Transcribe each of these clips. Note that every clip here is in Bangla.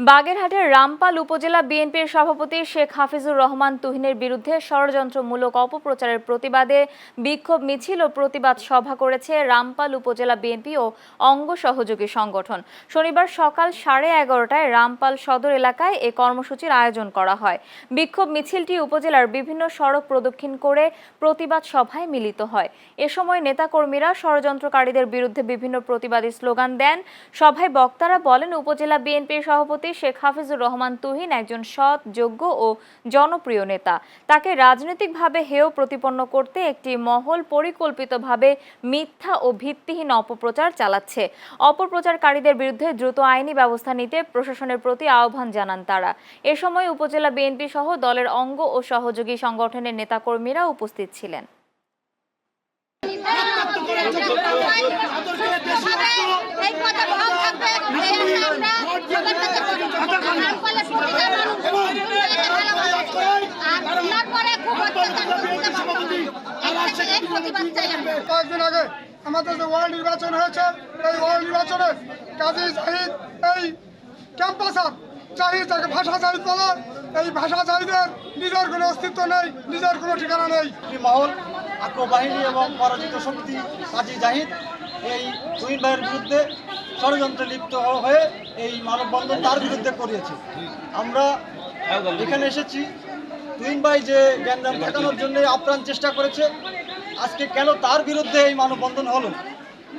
বাগেরহাটের রামপাল উপজেলা বিএনপির সভাপতি শেখ হাফিজুর রহমান তুহিনের বিরুদ্ধে ষড়যন্ত্রমূলক অপপ্রচারের প্রতিবাদে বিক্ষোভ মিছিল ও প্রতিবাদ সভা করেছে রামপাল উপজেলা বিএনপি ও অঙ্গ সহযোগী সংগঠন। শনিবার সকাল 11:30টায় রামপাল সদর এলাকায় এ কর্মসূচির আয়োজন করা হয়। বিক্ষোভ মিছিলটি উপজেলার বিভিন্ন সড়ক প্রদক্ষিণ করে প্রতিবাদ সভায় মিলিত হয়। এ সময় নেতাকর্মীরা ষড়যন্ত্রকারীদের বিরুদ্ধে বিভিন্ন প্রতিবাদী স্লোগান দেন। সভায় বক্তারা বলেন, উপজেলা বিএনপির সভাপতি শেখ হাফিজুর রহমান তুহিন একজন সৎ, যোগ্য ও জনপ্রিয় নেতা। তাকে রাজনৈতিকভাবে হেয় প্রতিপন্ন করতে একটি মহল পরিকল্পিতভাবে মিথ্যা ও ভিত্তিহীন অপপ্রচার চালাচ্ছে। অপপ্রচারকারীদের বিরুদ্ধে দ্রুত আইনি ব্যবস্থা নিতে প্রশাসনের প্রতি আহ্বান জানান তারা। এ সময় উপজেলা বিএনপি সহ দলের অঙ্গ ও সহযোগী সংগঠনের নেতাকর্মীরা উপস্থিত ছিলেন। কয়েকদিন আগে আমাদের যে ওয়ার্ড নির্বাচন হয়েছে, এই ওয়ার্ড নির্বাচনে কাজী জাহিদ এই ক্যাম্পাসার জাহিদ যাকে ভাষা জাহিদ বলে, এই ভাষা জাহিদের নিজের কোনো অস্তিত্ব নেই, নিজের কোনো ঠিকানা নেই। মহল, আক্রবাহিনী এবং পরাজিত শক্তি কাজী জাহিদ এই তুহিন ভাইয়ের বিরুদ্ধে ষড়যন্ত্রে লিপ্ত হয়ে এই মানববন্ধন তার বিরুদ্ধে করিয়েছে। আমরা এখানে এসেছি তুহিন ভাই যে জ্ঞানদান ঠেকানোর জন্য আপ্রাণ চেষ্টা করেছে। আজকে কেন তার বিরুদ্ধে এই মানববন্ধন হলো?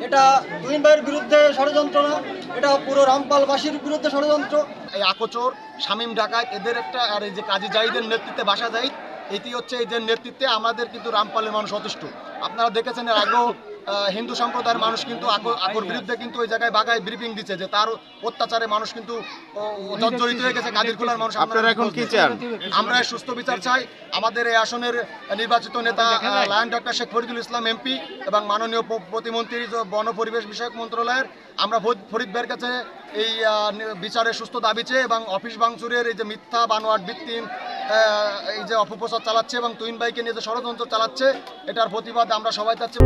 এটা তুহিন ভাইয়ের বিরুদ্ধে ষড়যন্ত্র না, এটা পুরো রামপালবাসীর বিরুদ্ধে ষড়যন্ত্র। এই আকোচর, শামীম ডাকাত, এদের একটা, আর এই যে কাজী জাহিদের নেতৃত্বে বাসা জাহিদ, এটি হচ্ছে এদের নেতৃত্বে আমাদের কিন্তু রামপালের মানুষ অতিষ্ঠ। আপনারা দেখেছেন এর আগেও হিন্দু সম্প্রদায়ের মানুষ কিন্তু আকর বিরুদ্ধে কিন্তু ওই জায়গায় বাগায় ব্রিফিং দিচ্ছে যে তার অত্যাচারে মানুষ কিন্তু জর্জরিত হয়ে গেছে। কাদিরখোলার মানুষ। আপনারা এখন কি চান? আমরা সুস্থ বিচার চাই। আমাদের এই আসনের নির্বাচিত নেতা lion doctor Sheikh Faridul Islam MP এবং মাননীয় প্রতিমন্ত্রী বন পরিবেশ বিষয়ক মন্ত্রণালয়ের আমরা ফরিদ ভাইয়ের কাছে এই বিচারের সুস্থ দাবি চেয়ে এবং অফিস ভাঙচুরের এই যে মিথ্যা বানোয়াট ভিত্তিহীন এই যে অপপ্রচার চালাচ্ছে এবং তুহিন ভাইকে নিয়ে যে ষড়যন্ত্র চালাচ্ছে, এটার প্রতিবাদ আমরা সবাই চাচ্ছি।